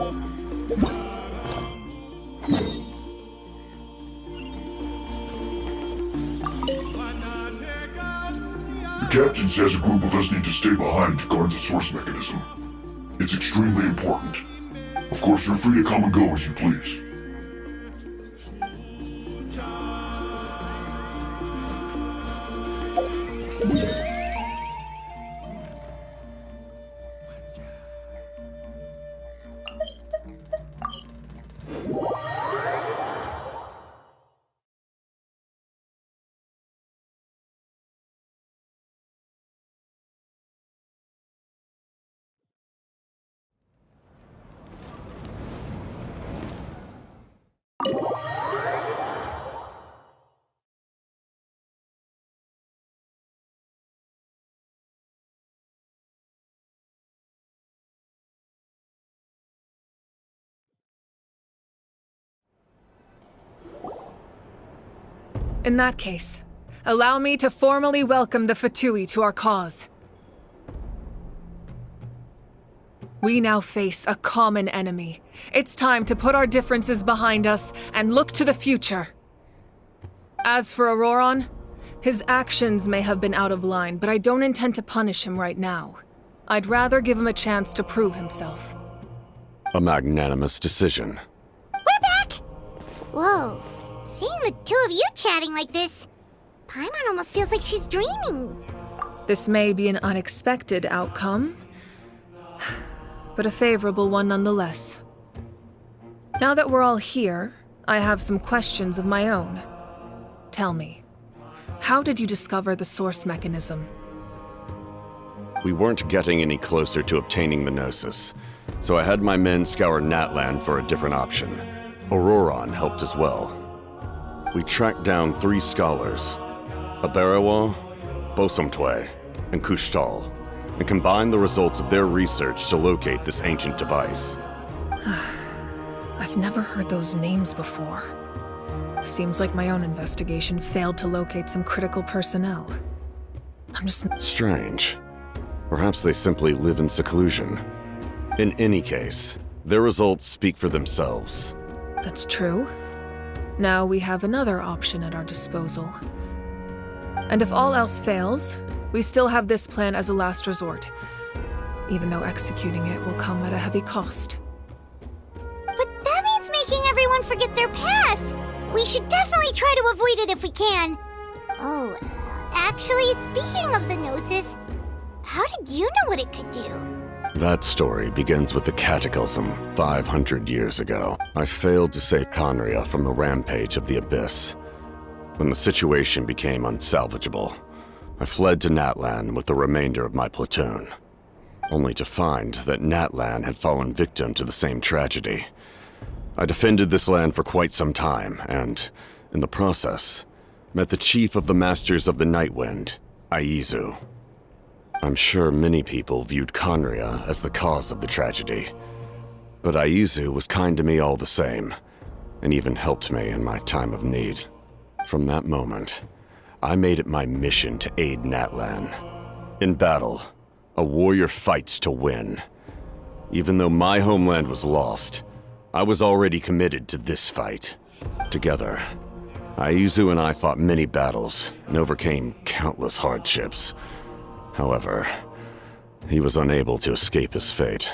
The captain says a group of us need to stay behind to guard the source mechanism. It's extremely important. Of course, you're free to come and go as you please. In that case, allow me to formally welcome the Fatui to our cause. We now face a common enemy. It's time to put our differences behind us and look to the future. As for Auroron, his actions may have been out of line, but I don't intend to punish him right now. I'd rather give him a chance to prove himself. A magnanimous decision. We're back! Whoa. Seeing the two of you chatting like this, Paimon almost feels like she's dreaming. This may be an unexpected outcome, but a favorable one nonetheless. Now that we're all here, I have some questions of my own. Tell me, how did you discover the source mechanism? We weren't getting any closer to obtaining the Gnosis, so I had my men scour Natlan for a different option. Auroron helped as well. We tracked down 3 scholars, Aberawa, Bosomtwe, and Kushtal, and combined the results of their research to locate this ancient device. I've never heard those names before. Seems like my own investigation failed to locate some critical personnel. I'm just... Strange. Perhaps they simply live in seclusion. In any case, their results speak for themselves. That's true. Now we have another option at our disposal. And if all else fails, we still have this plan as a last resort, even though executing it will come at a heavy cost. But that means making everyone forget their past! We should definitely try to avoid it if we can. Oh, actually, speaking of the Gnosis, how did you know what it could do? That story begins with the Cataclysm 500 years ago. I failed to save Conria from the rampage of the Abyss. When the situation became unsalvageable, I fled to Natlan with the remainder of my platoon, only to find that Natlan had fallen victim to the same tragedy. I defended this land for quite some time, and, in the process, met the chief of the Masters of the Nightwind, Aizu. I'm sure many people viewed Conria as the cause of the tragedy, but Aizu was kind to me all the same, and even helped me in my time of need. From that moment, I made it my mission to aid Natlan. In battle, a warrior fights to win. Even though my homeland was lost, I was already committed to this fight. Together, Aizu and I fought many battles and overcame countless hardships. However, he was unable to escape his fate,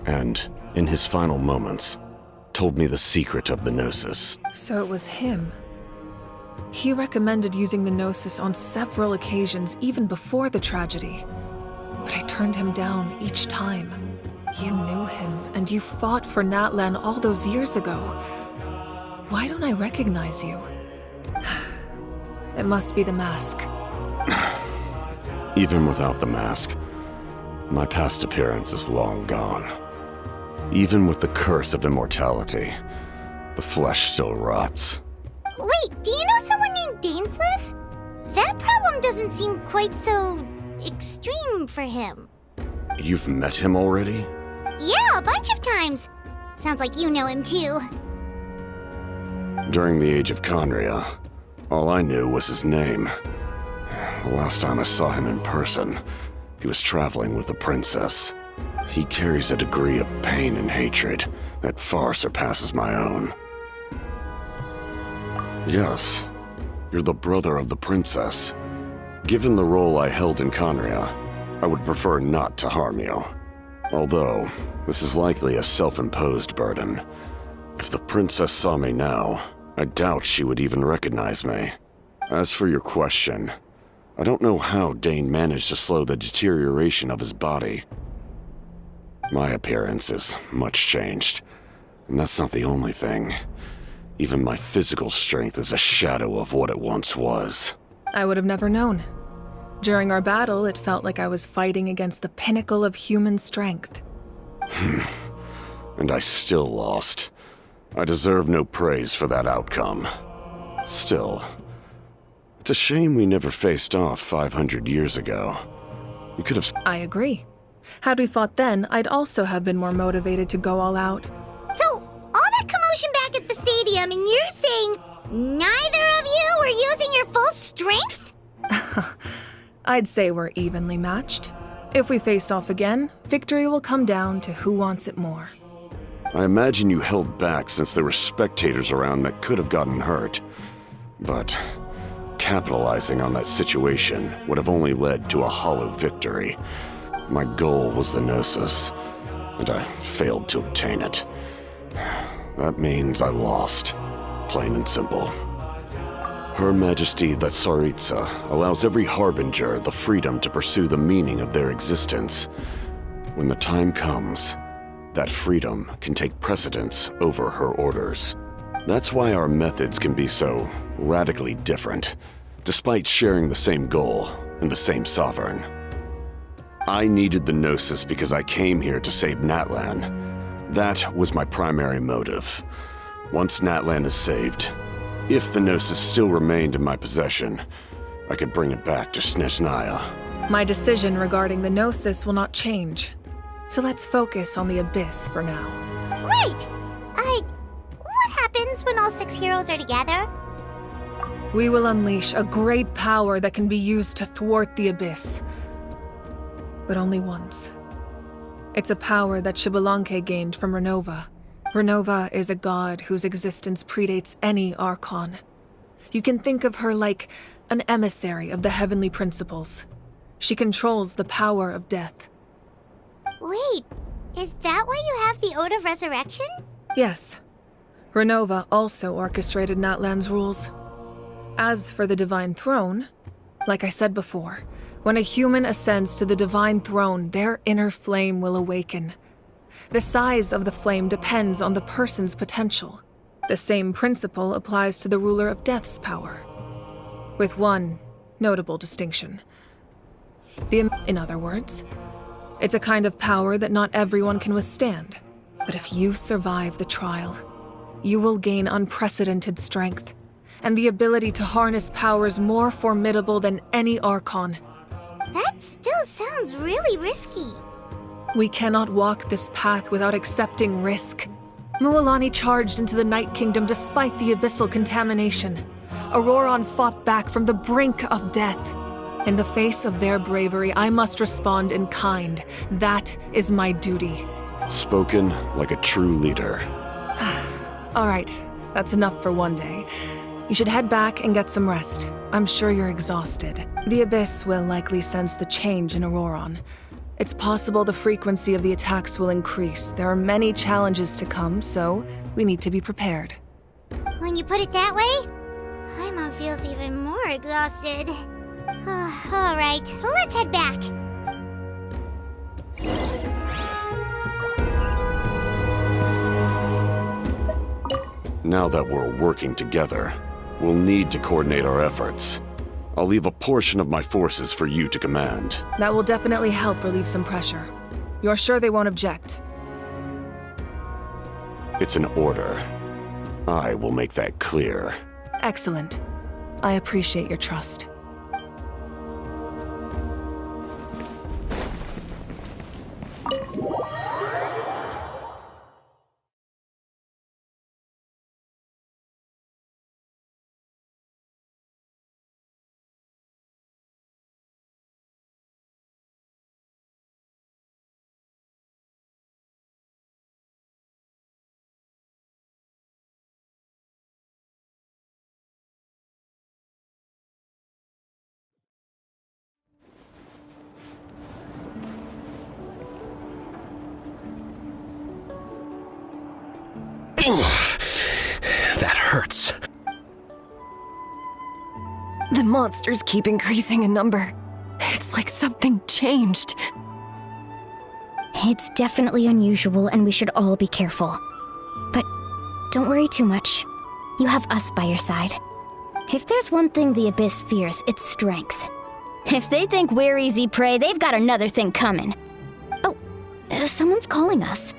and, in his final moments, told me the secret of the Gnosis. So it was him. He recommended using the Gnosis on several occasions, even before the tragedy. But I turned him down each time. You knew him, and you fought for Natlan all those years ago. Why don't I recognize you? It must be the mask. Even without the mask, my past appearance is long gone. Even with the curse of immortality, the flesh still rots. Wait, do you know someone named Dainsleif? That problem doesn't seem quite so extreme for him. You've met him already? Yeah, a bunch of times. Sounds like you know him too. During the age of Conria, all I knew was his name. The last time I saw him in person, he was traveling with the princess. He carries a degree of pain and hatred that far surpasses my own. Yes, you're the brother of the princess. Given the role I held in Conria, I would prefer not to harm you. Although, this is likely a self-imposed burden. If the princess saw me now, I doubt she would even recognize me. As for your question, I don't know how Dane managed to slow the deterioration of his body. My appearance is much changed, and that's not the only thing. Even my physical strength is a shadow of what it once was. I would have never known. During our battle, it felt like I was fighting against the pinnacle of human strength. And I still lost. I deserve no praise for that outcome. Still, it's a shame we never faced off 500 years ago. We could have... I agree. Had we fought then, I'd also have been more motivated to go all out. So, all that commotion back at the stadium, and you're saying neither of you were using your full strength? I'd say we're evenly matched. If we face off again, victory will come down to who wants it more. I imagine you held back since there were spectators around that could have gotten hurt. But capitalizing on that situation would have only led to a hollow victory. My goal was the Gnosis, and I failed to obtain it. That means I lost, plain and simple. Her Majesty the Tsaritsa allows every Harbinger the freedom to pursue the meaning of their existence. When the time comes, that freedom can take precedence over her orders. That's why our methods can be so radically different, despite sharing the same goal and the same sovereign. I needed the Gnosis because I came here to save Natlan. That was my primary motive. Once Natlan is saved, if the Gnosis still remained in my possession, I could bring it back to Snezhnaya. My decision regarding the Gnosis will not change. So let's focus on the Abyss for now. Right! What happens when all 6 heroes are together? We will unleash a great power that can be used to thwart the Abyss. But only once. It's a power that Xbalanque gained from Renova. Renova is a god whose existence predates any Archon. You can think of her like an emissary of the heavenly principles. She controls the power of death. Wait, is that why you have the Ode of Resurrection? Yes. Renova also orchestrated Natlan's rules. As for the Divine Throne, like I said before, when a human ascends to the Divine Throne, their inner flame will awaken. The size of the flame depends on the person's potential. The same principle applies to the ruler of Death's power, with one notable distinction. In other words, it's a kind of power that not everyone can withstand. But if you survive the trial, you will gain unprecedented strength, and the ability to harness powers more formidable than any Archon. That still sounds really risky. We cannot walk this path without accepting risk. Mualani charged into the Night Kingdom despite the abyssal contamination. Auroron fought back from the brink of death. In the face of their bravery, I must respond in kind. That is my duty. Spoken like a true leader. All right, that's enough for one day. You should head back and get some rest. I'm sure you're exhausted. The Abyss will likely sense the change in Auroron. It's possible the frequency of the attacks will increase. There are many challenges to come, so we need to be prepared. When you put it that way, Paimon feels even more exhausted. All right, let's head back. Now that we're working together, we'll need to coordinate our efforts. I'll leave a portion of my forces for you to command. That will definitely help relieve some pressure. You're sure they won't object? It's an order. I will make that clear. Excellent. I appreciate your trust. hurts. The monsters keep increasing in number. It's like something changed. It's definitely unusual, and we should all be careful. But don't worry too much. You have us by your side. If there's one thing the Abyss fears, it's strength. If they think we're easy prey, they've got another thing coming. Oh, someone's calling us.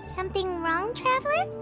Something wrong, Traveler?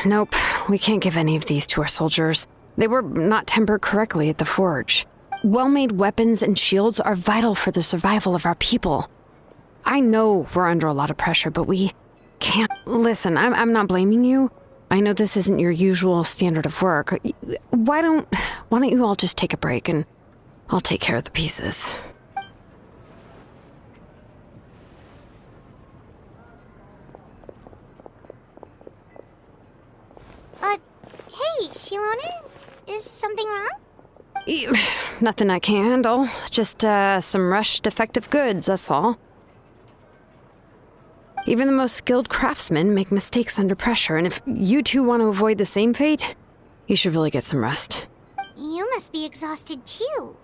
Nope. We can't give any of these to our soldiers. They were not tempered correctly at the forge. Well-made weapons and shields are vital for the survival of our people. I know we're under a lot of pressure, but we can't... Listen, I'm not blaming you. I know this isn't your usual standard of work. Why don't you all just take a break and I'll take care of the pieces. Hey, Shilonin? Is something wrong? Nothing I can handle. Just, some rushed defective goods, that's all. Even the most skilled craftsmen make mistakes under pressure, and if you two want to avoid the same fate, you should really get some rest. You must be exhausted too.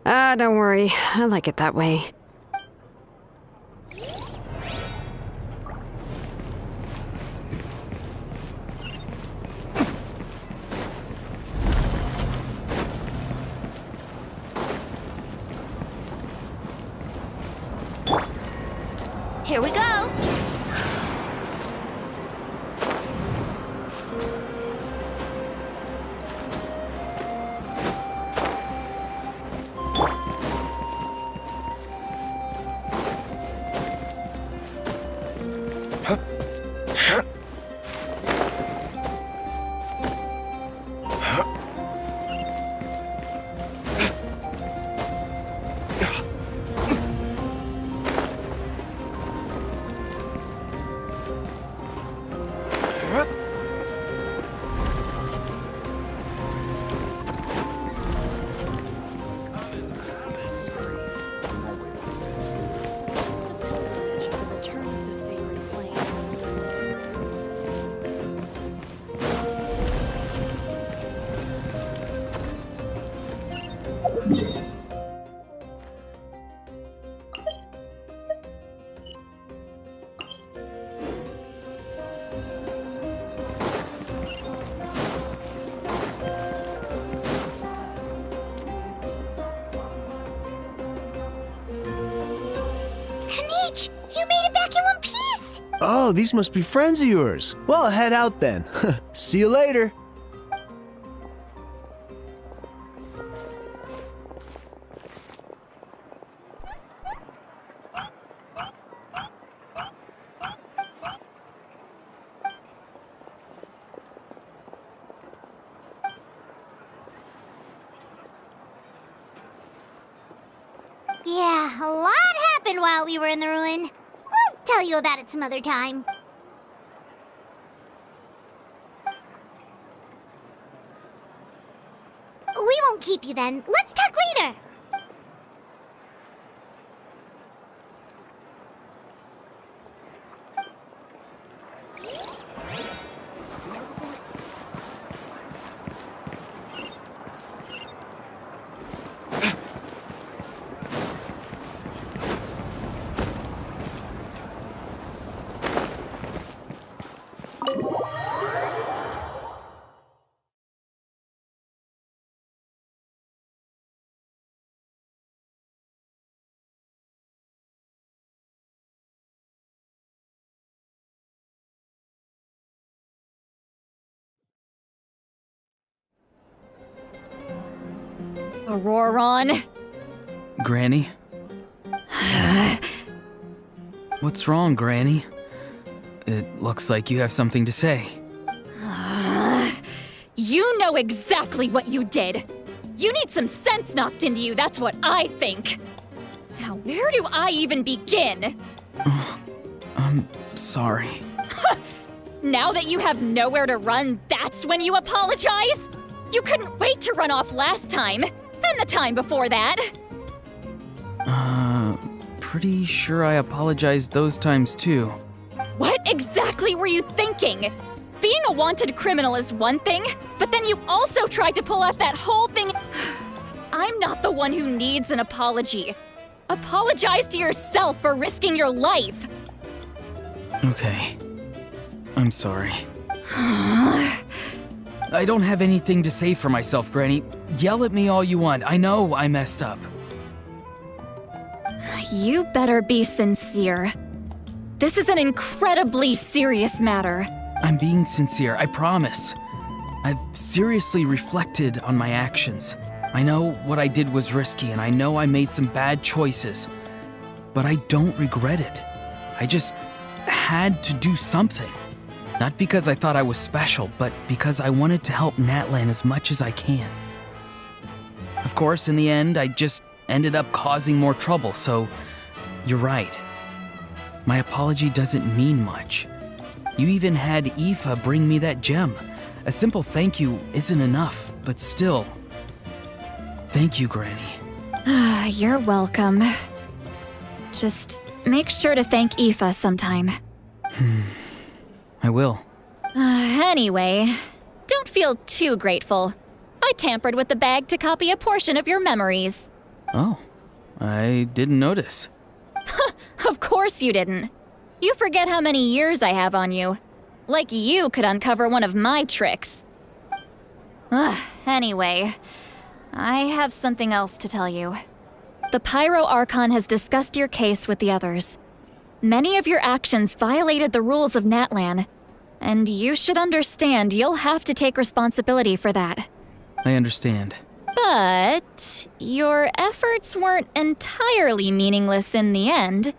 Don't worry. I like it that way. Here we go! You made it back in one piece! Oh, these must be friends of yours. Well, head out then. See you later. Yeah, a lot happened while we were in the ruin. We'll tell you about it some other time. We won't keep you then. Let's talk later. Auroron. Granny? What's wrong, Granny? It looks like you have something to say. You know exactly what you did. You need some sense knocked into you, that's what I think. Now, where do I even begin? I'm sorry. Now that you have nowhere to run, that's when you apologize? You couldn't wait to run off last time, and the time before that. Pretty sure I apologized those times too. What exactly were you thinking? Being a wanted criminal is one thing, but then you also tried to pull off that whole thing. I'm not the one who needs an apology. Apologize to yourself for risking your life. Okay. I'm sorry. I don't have anything to say for myself, Granny. Yell at me all you want. I know I messed up. You better be sincere. This is an incredibly serious matter. I'm being sincere, I promise. I've seriously reflected on my actions. I know what I did was risky, and I know I made some bad choices. But I don't regret it. I just had to do something. Not because I thought I was special, but because I wanted to help Natlan as much as I can. Of course, in the end, I just ended up causing more trouble, so you're right. My apology doesn't mean much. You even had Aoife bring me that gem. A simple thank you isn't enough, but still. Thank you, Granny. You're welcome. Just make sure to thank Aoife sometime. I will. Anyway, don't feel too grateful. I tampered with the bag to copy a portion of your memories. Oh, I didn't notice. Of course you didn't. You forget how many years I have on you. Like you could uncover one of my tricks. Anyway, I have something else to tell you. The Pyro Archon has discussed your case with the others. Many of your actions violated the rules of Natlan, and you should understand you'll have to take responsibility for that. I understand. But your efforts weren't entirely meaningless in the end.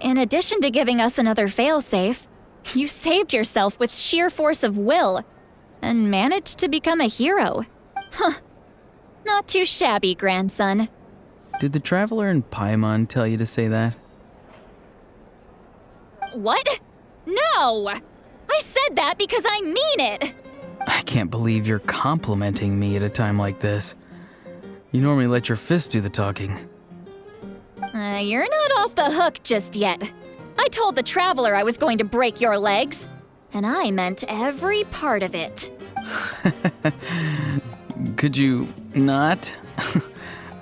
In addition to giving us another failsafe, you saved yourself with sheer force of will and managed to become a hero. Not too shabby, grandson. Did the Traveler in Paimon tell you to say that? What? No! I said that because I mean it! I can't believe you're complimenting me at a time like this. You normally let your fist do the talking. You're not off the hook just yet. I told the Traveler I was going to break your legs, and I meant every part of it. Could you not?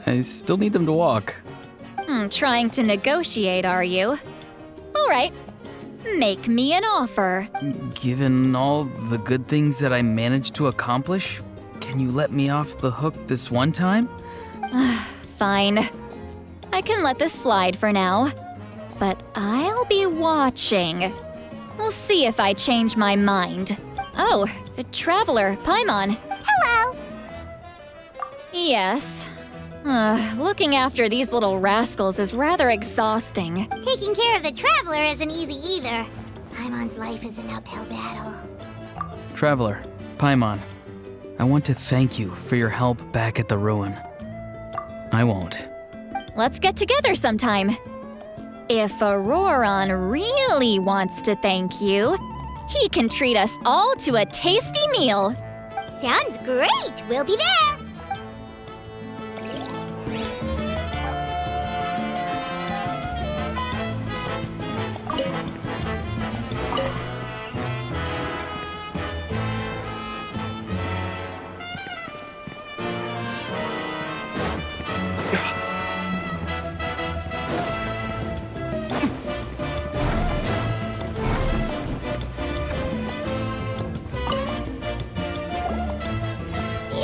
I still need them to walk. Trying to negotiate, are you? All right. Make me an offer. Given all the good things that I managed to accomplish, can you let me off the hook this one time? Fine. I can let this slide for now. But I'll be watching. We'll see if I change my mind. Oh, Traveler, Paimon. Hello! Yes. Looking after these little rascals is rather exhausting. Taking care of the Traveler isn't easy either. Paimon's life is an uphill battle. Traveler, Paimon, I want to thank you for your help back at the ruin. I won't. Let's get together sometime. If Auroron really wants to thank you, he can treat us all to a tasty meal. Sounds great! We'll be there!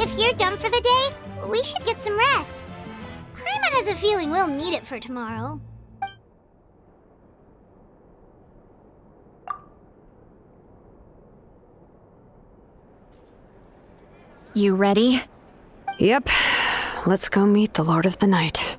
If you're done for the day, we should get some rest. Paimon has a feeling we'll need it for tomorrow. You ready? Yep. let's go meet the Lord of the Night.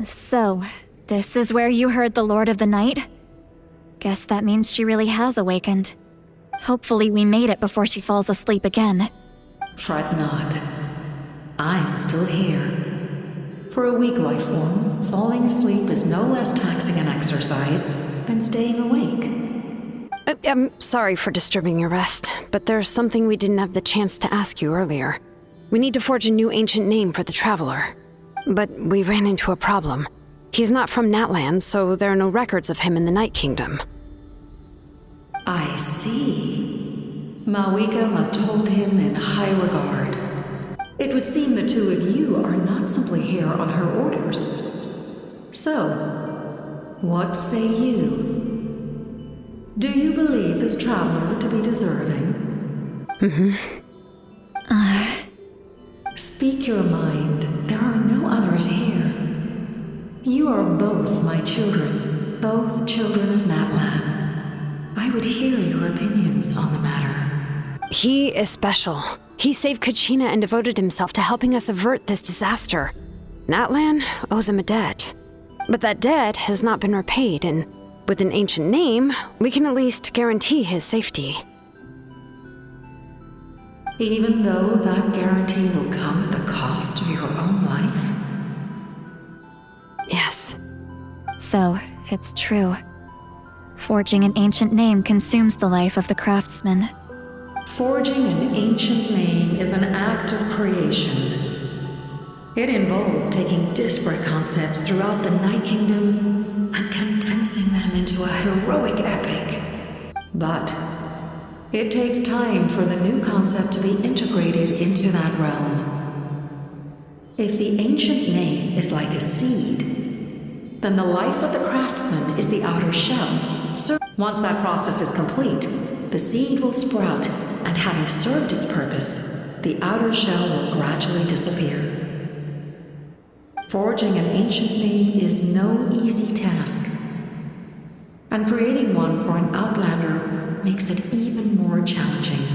So, this is where you heard the Lord of the Night? Guess that means she really has awakened. Hopefully we made it before she falls asleep again. Fret not. I'm still here. For a weak life form, falling asleep is no less taxing an exercise than staying awake. I'm sorry for disturbing your rest, but there's something we didn't have the chance to ask you earlier. We need to forge a new ancient name for the Traveler. But we ran into a problem. He's not from Natlan, so there are no records of him in the Night Kingdom. I see. Malwika must hold him in high regard. It would seem the two of you are not simply here on her orders. So, what say you? Do you believe this traveler to be deserving? Speak your mind. There are no others here. You are both my children, both children of Natlan. I would hear your opinions on the matter. He is special. He saved Kachina and devoted himself to helping us avert this disaster. Natlan owes him a debt. But that debt has not been repaid, and with an ancient name, we can at least guarantee his safety. Even though that guarantee will come at the cost of your own life? Yes. So, it's true. Forging an ancient name consumes the life of the craftsman. Forging an ancient name is an act of creation. It involves taking disparate concepts throughout the Night Kingdom and condensing them into a heroic epic. But it takes time for the new concept to be integrated into that realm. If the ancient name is like a seed, then the life of the craftsman is the outer shell. So once that process is complete, the seed will sprout, and having served its purpose, the outer shell will gradually disappear. Forging an ancient name is no easy task, and creating one for an outlander makes it even more challenging.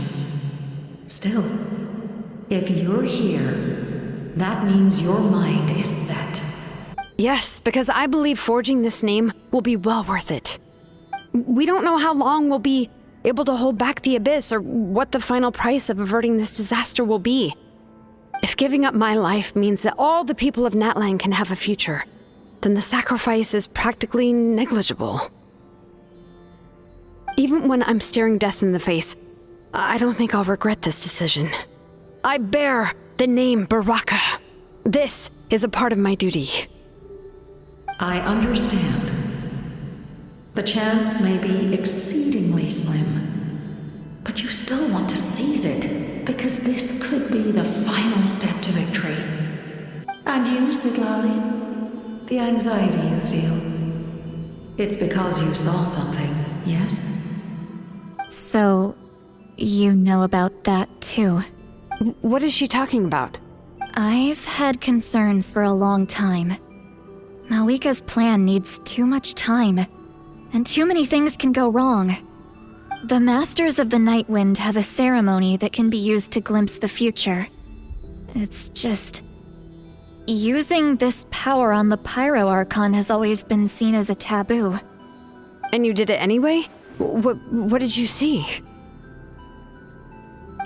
Still, if you're here, that means your mind is set. Yes, because I believe forging this name will be well worth it. We don't know how long we'll be able to hold back the Abyss or what the final price of averting this disaster will be. If giving up my life means that all the people of Natlan can have a future, then the sacrifice is practically negligible. Even when I'm staring death in the face, I don't think I'll regret this decision. I bear the name Baraka. This is a part of my duty. I understand. The chance may be exceedingly slim, but you still want to seize it, because this could be the final step to victory. And you, Siglali, the anxiety you feel, it's because you saw something, yes? So, you know about that too. What is she talking about? I've had concerns for a long time. Malwika's plan needs too much time, and too many things can go wrong. The Masters of the Night Wind have a ceremony that can be used to glimpse the future. It's just... using this power on the Pyro Archon has always been seen as a taboo. And you did it anyway? What did you see?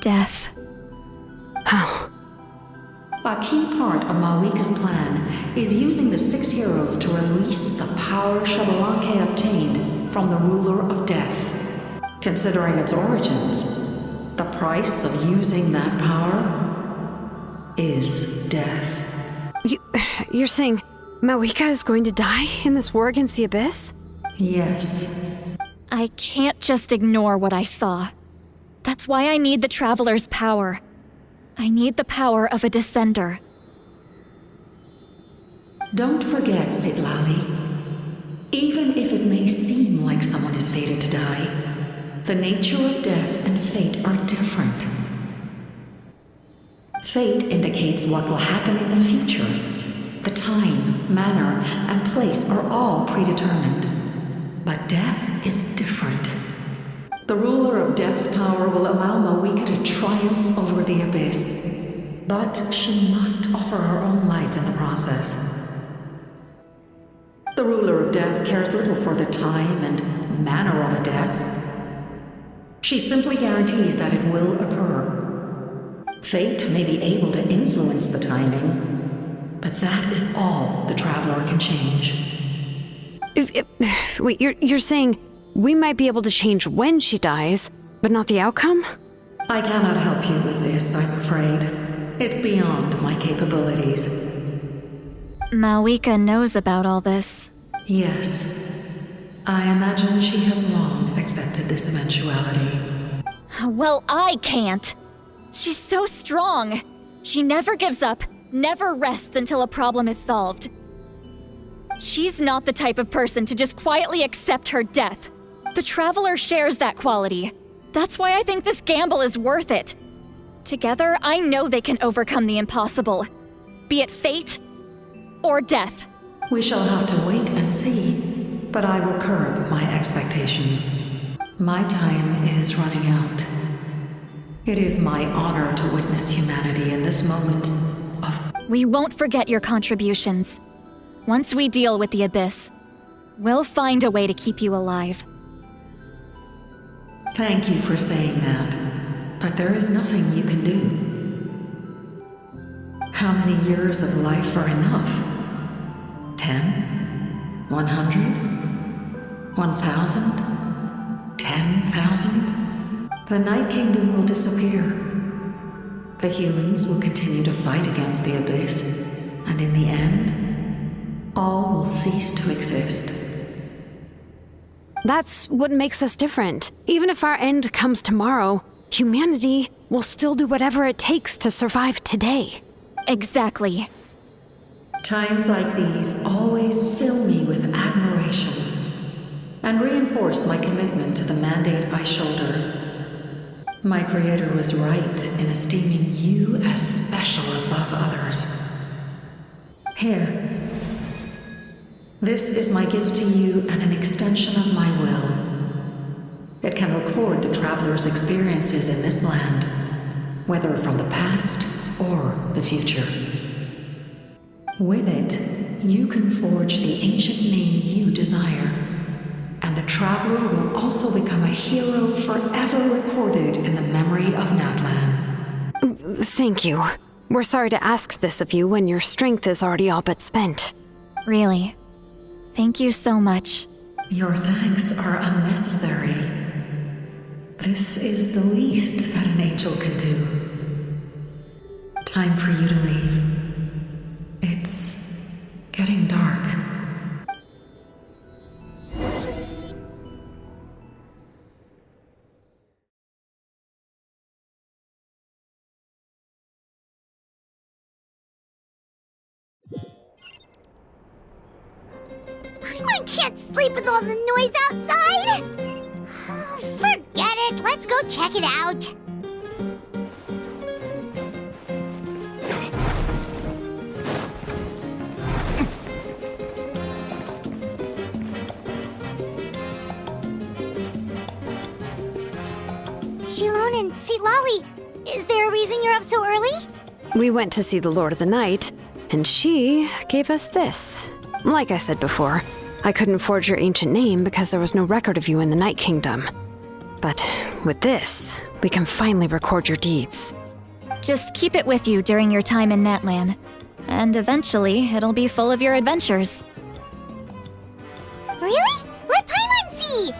Death. How? A key part of Malwika's plan is using the 6 heroes to release the power Xbalanque obtained from the Ruler of Death. Considering its origins, the price of using that power is death. You're saying Malwika is going to die in this war against the Abyss? Yes. I can't just ignore what I saw. That's why I need the Traveler's power. I need the power of a Descender. Don't forget, Siglali. Even if it may seem like someone is fated to die, the nature of death and fate are different. Fate indicates what will happen in the future. The time, manner, and place are all predetermined. But death is different. The ruler of Death's power will allow Mawika to triumph over the Abyss. But she must offer her own life in the process. The ruler of Death cares little for the time and manner of a death. She simply guarantees that it will occur. Fate may be able to influence the timing, but that is all the Traveler can change. Wait, you're saying we might be able to change when she dies, but not the outcome? I cannot help you with this, I'm afraid. It's beyond my capabilities. Mawika knows about all this. Yes. I imagine she has long accepted this eventuality. Well, I can't. She's so strong. She never gives up, never rests until a problem is solved. She's not the type of person to just quietly accept her death. The Traveler shares that quality. That's why I think this gamble is worth it. Together, I know they can overcome the impossible. Be it fate or death. We shall have to wait and see, but I will curb my expectations. My time is running out. It is my honor to witness humanity in this moment of... We won't forget your contributions. Once we deal with the Abyss, we'll find a way to keep you alive. Thank you for saying that, but there is nothing you can do. How many years of life are enough? 10? 100? 1,000? 10,000? The Night Kingdom will disappear. The humans will continue to fight against the Abyss, and in the end, all will cease to exist. That's what makes us different. Even if our end comes tomorrow, humanity will still do whatever it takes to survive today. Exactly. Times like these always fill me with admiration and reinforce my commitment to the mandate I shoulder. My creator was right in esteeming you as special above others. Here. This is my gift to you and an extension of my will. It can record the Traveler's experiences in this land, whether from the past or the future. With it, you can forge the ancient name you desire, and the Traveler will also become a hero forever recorded in the memory of Natlan. Thank you. We're sorry to ask this of you when your strength is already all but spent. Really. Thank you so much. Your thanks are unnecessary. This is the least that an angel can do. Time for you to leave. It's getting dark. I can't sleep with all the noise outside! Forget it, let's go check it out. Shilon and Sitlali, is there a reason you're up so early? We went to see the Lord of the Night, and she gave us this. Like I said before, I couldn't forge your ancient name because there was no record of you in the Night Kingdom. But with this, we can finally record your deeds. Just keep it with you during your time in Natlan, and eventually it'll be full of your adventures. Really? Let Paimon see!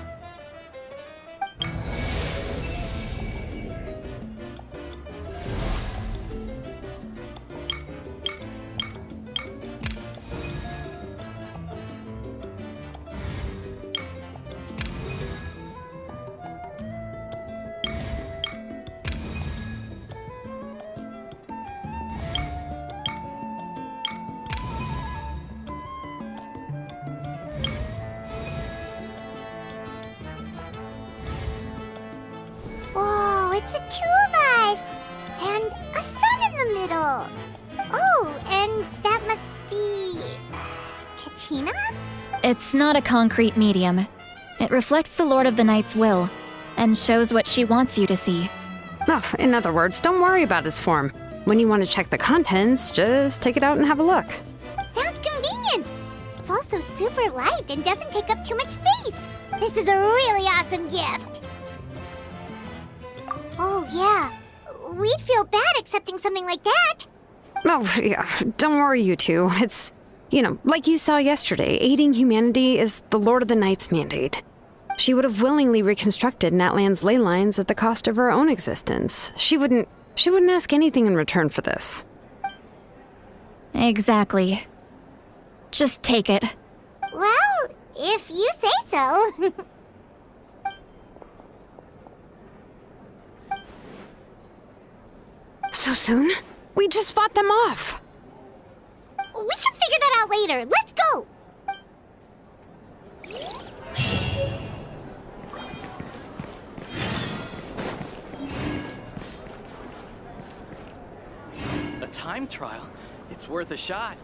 Kachina? It's not a concrete medium. It reflects the Lord of the Night's will, and shows what she wants you to see. Oh, in other words, don't worry about its form. When you want to check the contents, just take it out and have a look. Sounds convenient. It's also super light and doesn't take up too much space. This is a really awesome gift. Oh, yeah. We'd feel bad accepting something like that. Oh, yeah, don't worry, you two. It's, like you saw yesterday, aiding humanity is the Lord of the Night's mandate. She would have willingly reconstructed Natlan's ley lines at the cost of her own existence. She wouldn't ask anything in return for this. Exactly. Just take it. Well, if you say so. So soon? We just fought them off. We can figure that out later. Let's go! A time trial? It's worth a shot.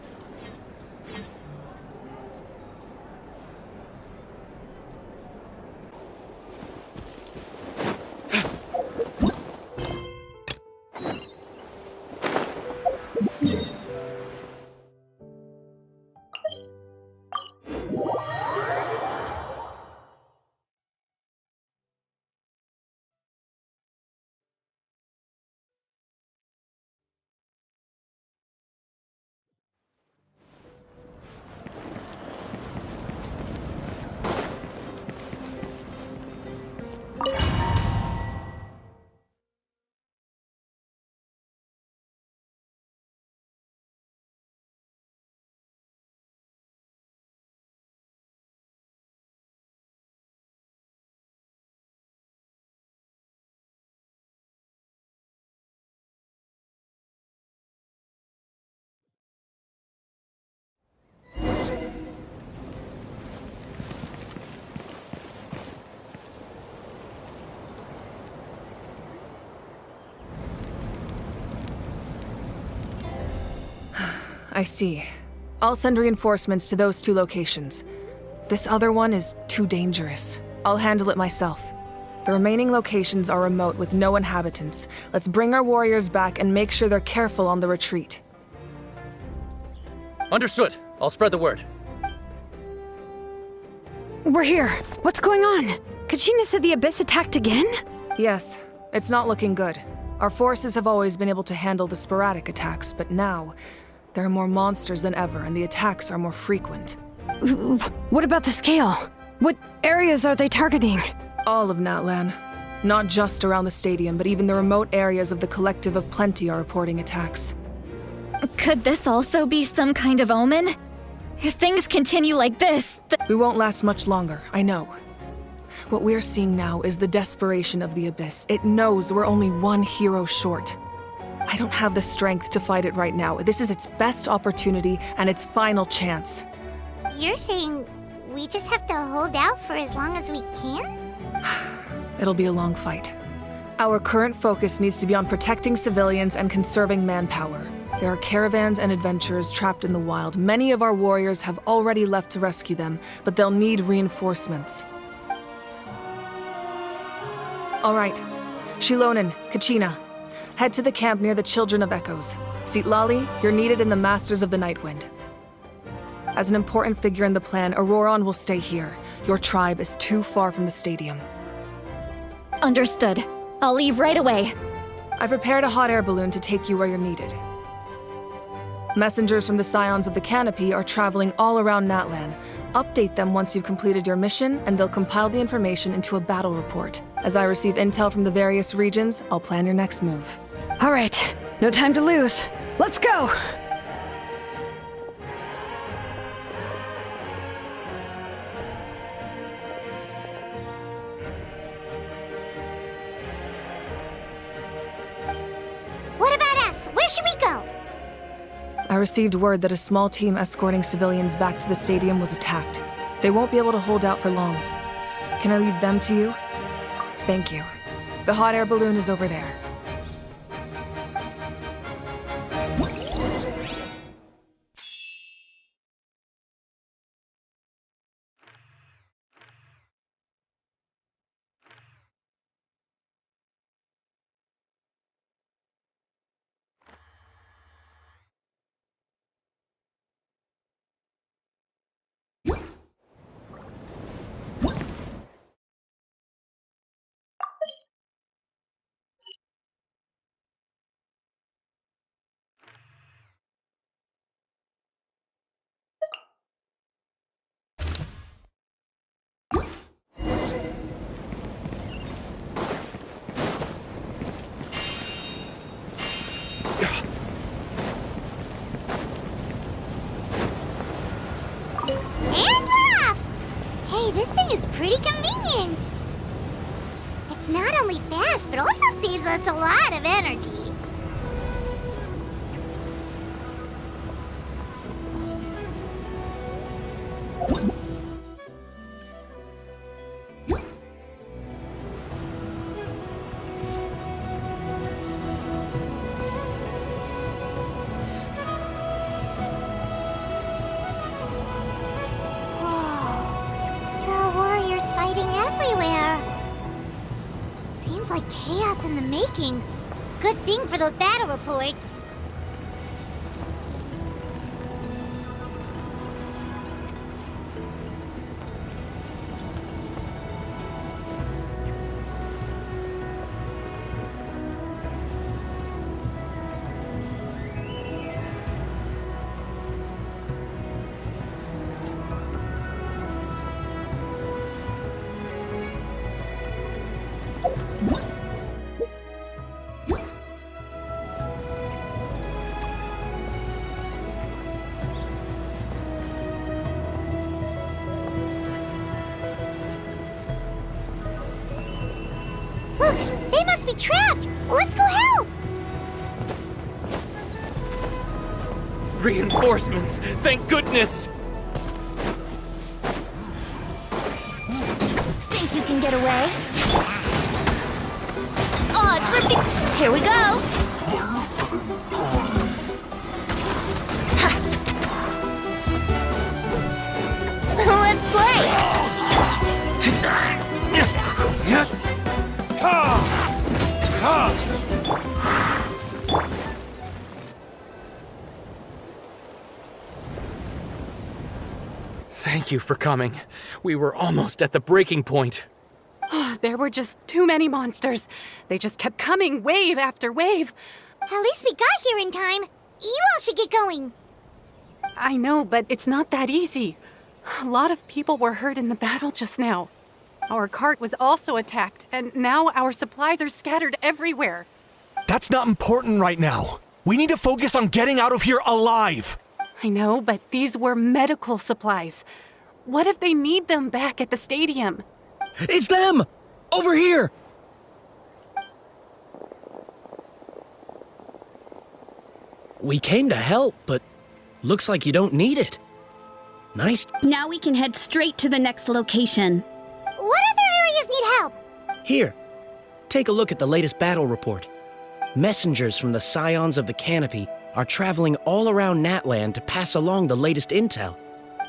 I see. I'll send reinforcements to those 2 locations. This other one is too dangerous. I'll handle it myself. The remaining locations are remote with no inhabitants. Let's bring our warriors back and make sure they're careful on the retreat. Understood. I'll spread the word. We're here. What's going on? Kachina said the Abyss attacked again? Yes, it's not looking good. Our forces have always been able to handle the sporadic attacks, but now there are more monsters than ever, and the attacks are more frequent. What about the scale? What areas are they targeting? All of Natlan. Not just around the stadium, but even the remote areas of the Collective of Plenty are reporting attacks. Could this also be some kind of omen? If things continue like this, We won't last much longer, I know. What we're seeing now is the desperation of the Abyss. It knows we're only one hero short. I don't have the strength to fight it right now. This is its best opportunity and its final chance. You're saying we just have to hold out for as long as we can? It'll be a long fight. Our current focus needs to be on protecting civilians and conserving manpower. There are caravans and adventurers trapped in the wild. Many of our warriors have already left to rescue them, but they'll need reinforcements. All right. Shilonen, Kachina, head to the camp near the Children of Echoes. Sitlali, you're needed in the Masters of the Nightwind. As an important figure in the plan, Auroron will stay here. Your tribe is too far from the stadium. understood. I'll leave right away. I prepared a hot air balloon to take you where you're needed. Messengers from the Scions of the Canopy are traveling all around Natlan. Update them once you've completed your mission, and they'll compile the information into a battle report. As I receive intel from the various regions, I'll plan your next move. All right, no time to lose. Let's go! What about us? Where should we go? I received word that a small team escorting civilians back to the stadium was attacked. They won't be able to hold out for long. Can I leave them to you? Thank you. The hot air balloon is over there. thing is pretty convenient. It's not only fast, but also saves us a lot of energy. Like chaos in the making. Good thing for those battle reports. They must be trapped! Let's go help! Reinforcements! Thank goodness! Think you can get away? Oh, it's working! Here we go! Let's play! Thank you for coming. We were almost at the breaking point. There were just too many monsters. They just kept coming, wave after wave. At least we got here in time. You all should get going. I know, but it's not that easy. A lot of people were hurt in the battle just now. Our cart was also attacked, and now our supplies are scattered everywhere. That's not important right now. We need to focus on getting out of here alive. I know, but these were medical supplies. What if they need them back at the stadium? It's them! Over here! We came to help, but looks like you don't need it. Nice. Now we can head straight to the next location. What other areas need help? Here, take a look at the latest battle report. Messengers from the Scions of the Canopy are traveling all around Natlan to pass along the latest intel.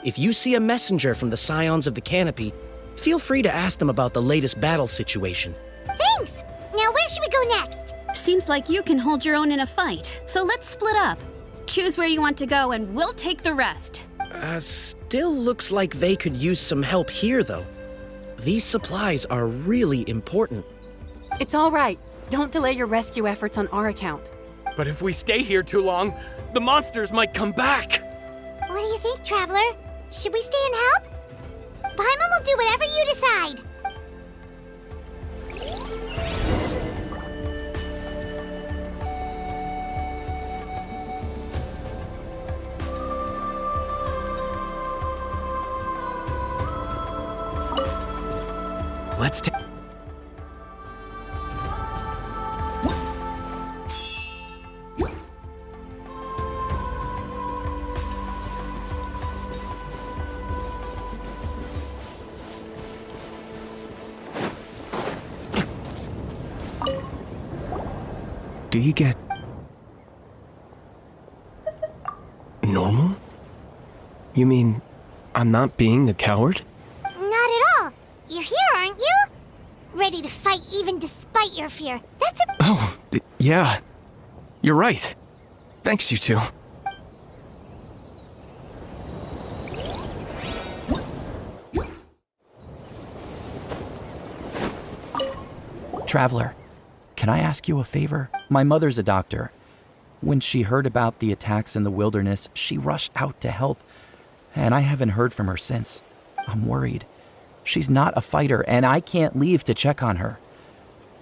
If you see a messenger from the Scions of the Canopy, feel free to ask them about the latest battle situation. Thanks! Now where should we go next? Seems like you can hold your own in a fight, so let's split up. Choose where you want to go and we'll take the rest. Still looks like they could use some help here, though. These supplies are really important. It's all right. Don't delay your rescue efforts on our account. But if we stay here too long, the monsters might come back. What do you think, Traveler? Should we stay and help? Paimon will do whatever you decide. Let's take... Do you get normal? You mean I'm not being a coward? Not at all. You're here, aren't you? Ready to fight even despite your fear. That's a... Oh, yeah. You're right. Thanks, you two. Traveler, can I ask you a favor? My mother's a doctor. When she heard about the attacks in the wilderness, she rushed out to help, and I haven't heard from her since. I'm worried. She's not a fighter, and I can't leave to check on her.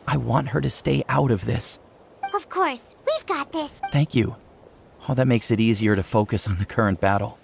I want her to stay out of this. Of course, we've got this. Thank you. Oh, that makes it easier to focus on the current battle.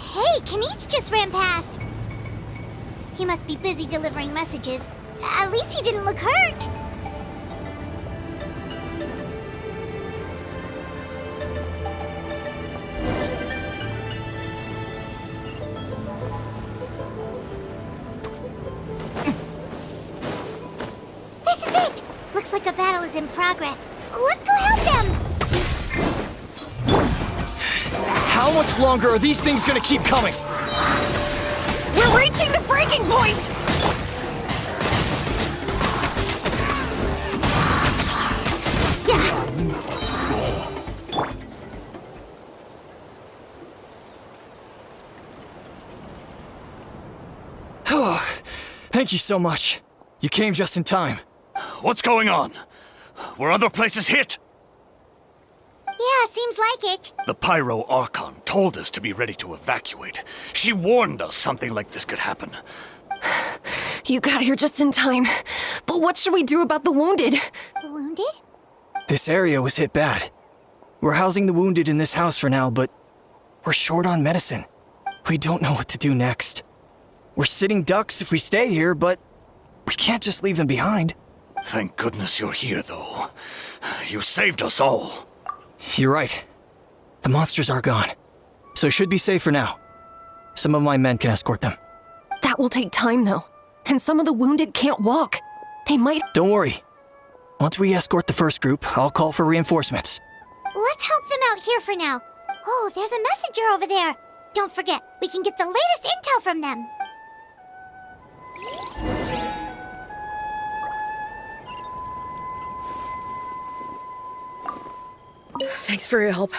Hey, Kanish just ran past. He must be busy delivering messages. At least he didn't look hurt. This is it! Looks like a battle is in progress. Let's go help them! How much longer are these things gonna keep coming? We're reaching the breaking point! Thank you so much. You came just in time. What's going on? Were other places hit? Yeah, seems like it. The Pyro Archon told us to be ready to evacuate. She warned us something like this could happen. You got here just in time. But what should we do about the wounded? The wounded? This area was hit bad. We're housing the wounded in this house for now, but we're short on medicine. We don't know what to do next. We're sitting ducks if we stay here, but we can't just leave them behind. Thank goodness you're here, though. You saved us all. You're right. The monsters are gone, so should be safe for now. Some of my men can escort them. That will take time, though. And some of the wounded can't walk. They might... Don't worry. Once we escort the first group, I'll call for reinforcements. Let's help them out here for now. Oh, there's a messenger over there. Don't forget, we can get the latest intel from them. Thanks for your help.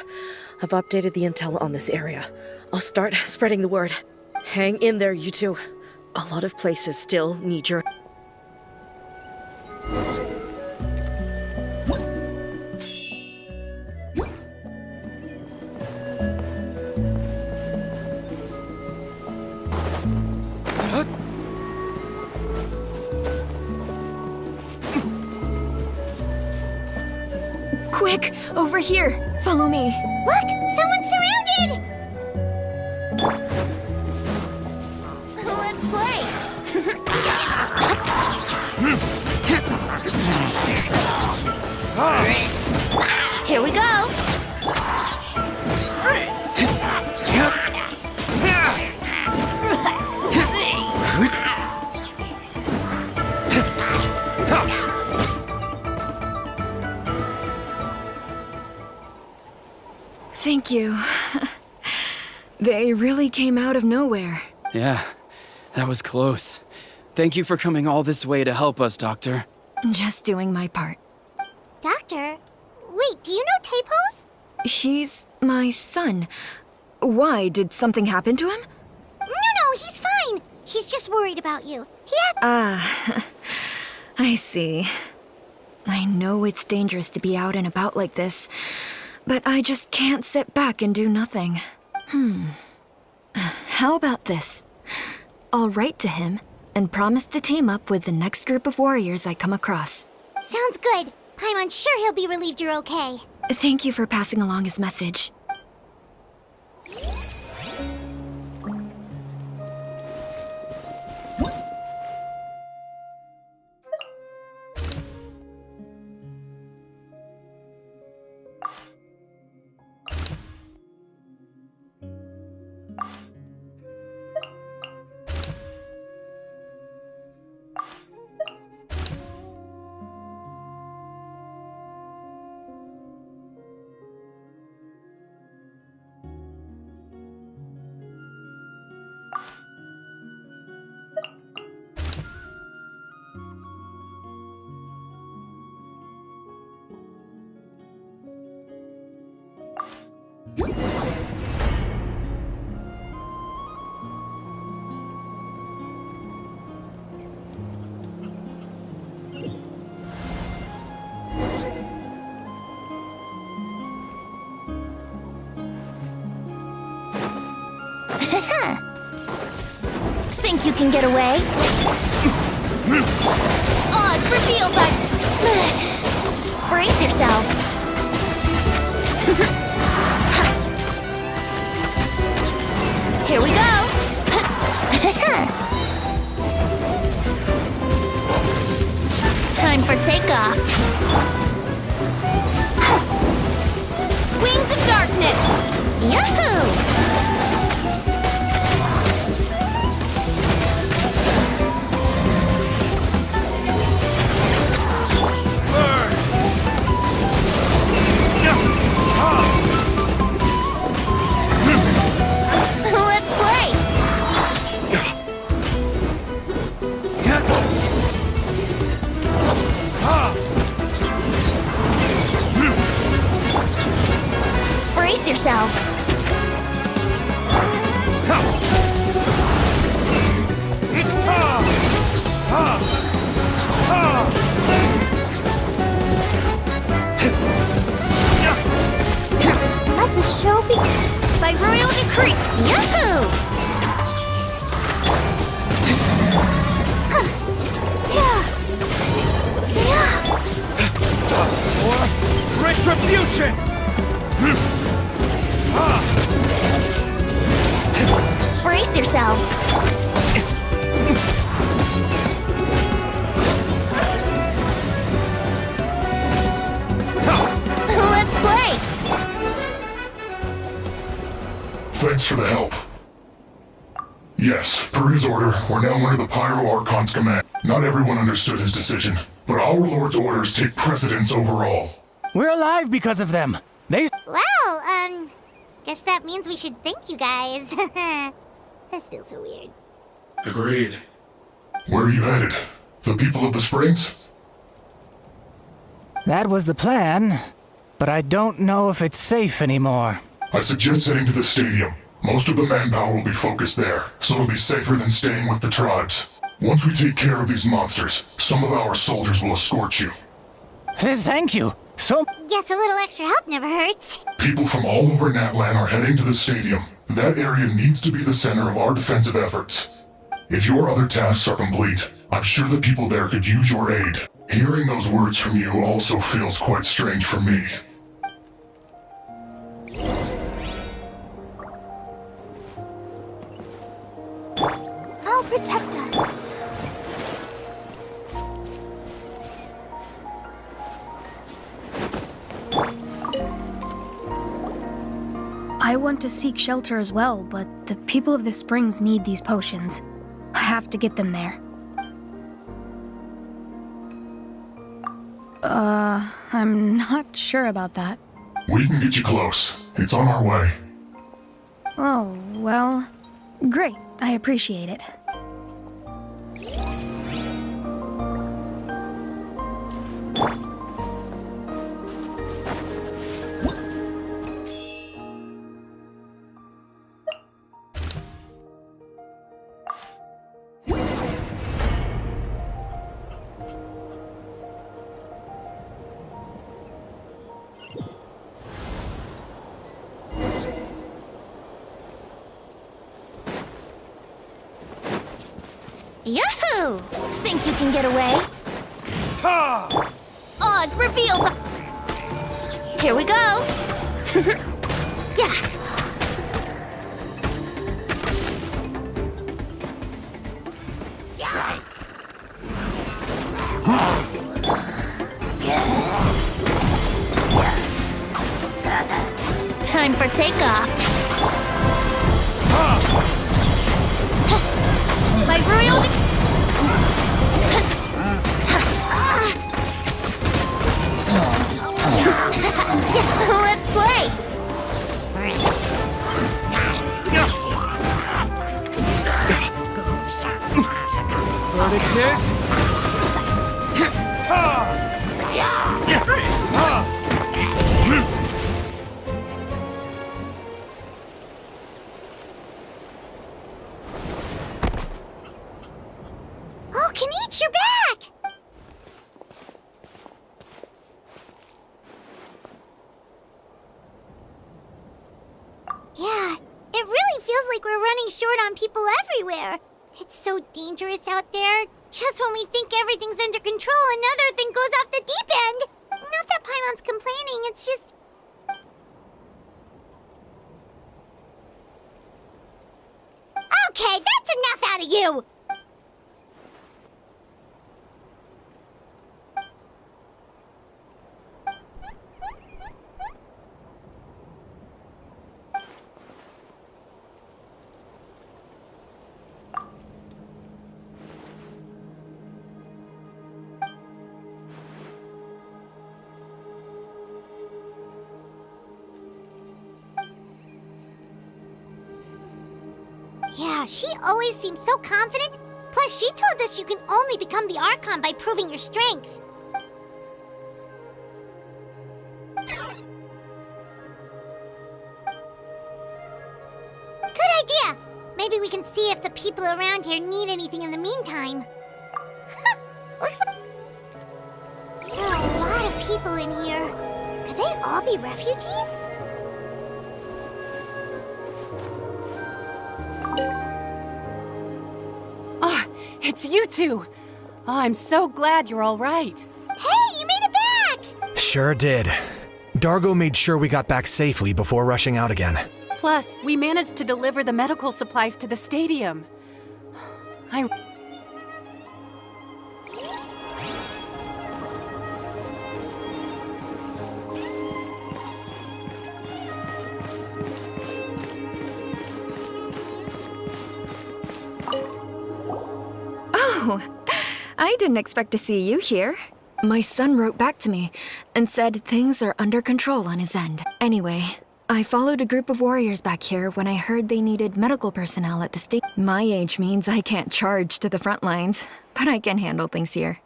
I've updated the intel on this area. I'll start spreading the word. Hang in there, you two. A lot of places still need your... Quick! Over here! Follow me! Look! Someone's surrounded! Let's play! Here we go! Thank you. They really came out of nowhere. Yeah, that was close. Thank you for coming all this way to help us, Doctor. Just doing my part. Doctor? Wait, do you know Tapos? He's my son. Why? Did something happen to him? No, he's fine. He's just worried about you. He had... Ah, I see. I know it's dangerous to be out and about like this, but I just can't sit back and do nothing. How about this? I'll write to him and promise to team up with the next group of warriors I come across. Sounds good. Paimon's sure he'll be relieved you're okay. Thank you for passing along his message. Think you can get away? Odds revealed by... Brace yourselves. Here we go. Time for takeoff. Wings of darkness. Yahoo! Let's play! Brace yourselves. Let the show be By royal decree. Yahoo! Retribution! Brace yourselves. Let's play! Thanks for the help. Yes, per his order, we're now under the Pyro Archon's command. Not everyone understood his decision, but our Lord's orders take precedence over all. We're alive because of them. They... Well, guess that means we should thank you guys. This feels so weird. Agreed. Where are you headed? The people of the Springs? That was the plan, but I don't know if it's safe anymore. I suggest heading to the stadium. Most of the manpower will be focused there, so it'll be safer than staying with the tribes. Once we take care of these monsters, some of our soldiers will escort you. Thank you. So... Guess a little extra help never hurts. People from all over Natlan are heading to the stadium. That area needs to be the center of our defensive efforts. If your other tasks are complete, I'm sure the people there could use your aid. Hearing those words from you also feels quite strange for me. I'll protect us. I want to seek shelter as well, but the people of the Springs need these potions. I have to get them there. I'm not sure about that. We can get you close. It's on our way. Oh, well, great. I appreciate it. Yahoo! Think you can get away? Odds revealed. Here we go. Yeah. Time for takeoff. My royal... Let's play! Spartacus! Oh, Kenichi, you're back! Yeah, it really feels like we're running short on people everywhere. It's so dangerous out there. Just when we think everything's under control, another thing goes off the deep end. Not that Paimon's complaining, it's just... Okay, that's enough out of you! Yeah, she always seems so confident. Plus, she told us you can only become the Archon by proving your strength. Good idea! Maybe we can see if the people around here need anything in the meantime. Looks like... There are a lot of people in here. Could they all be refugees? Oh, it's you two! Oh, I'm so glad you're all right. Hey, you made it back! Sure did. Dargo made sure we got back safely before rushing out again. Plus, we managed to deliver the medical supplies to the stadium. Oh, I didn't expect to see you here. My son wrote back to me and said things are under control on his end. Anyway, I followed a group of warriors back here when I heard they needed medical personnel at the state. My age means I can't charge to the front lines, but I can handle things here.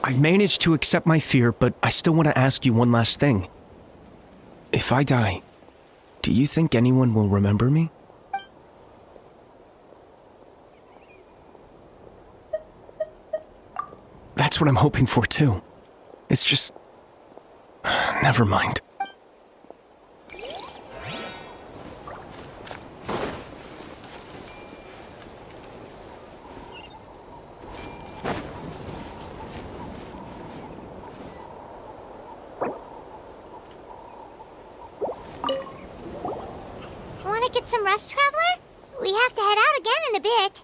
I managed to accept my fear, but I still want to ask you one last thing. If I die, do you think anyone will remember me? That's what I'm hoping for, too. It's just... never mind. Want to get some rest, Traveler? We have to head out again in a bit.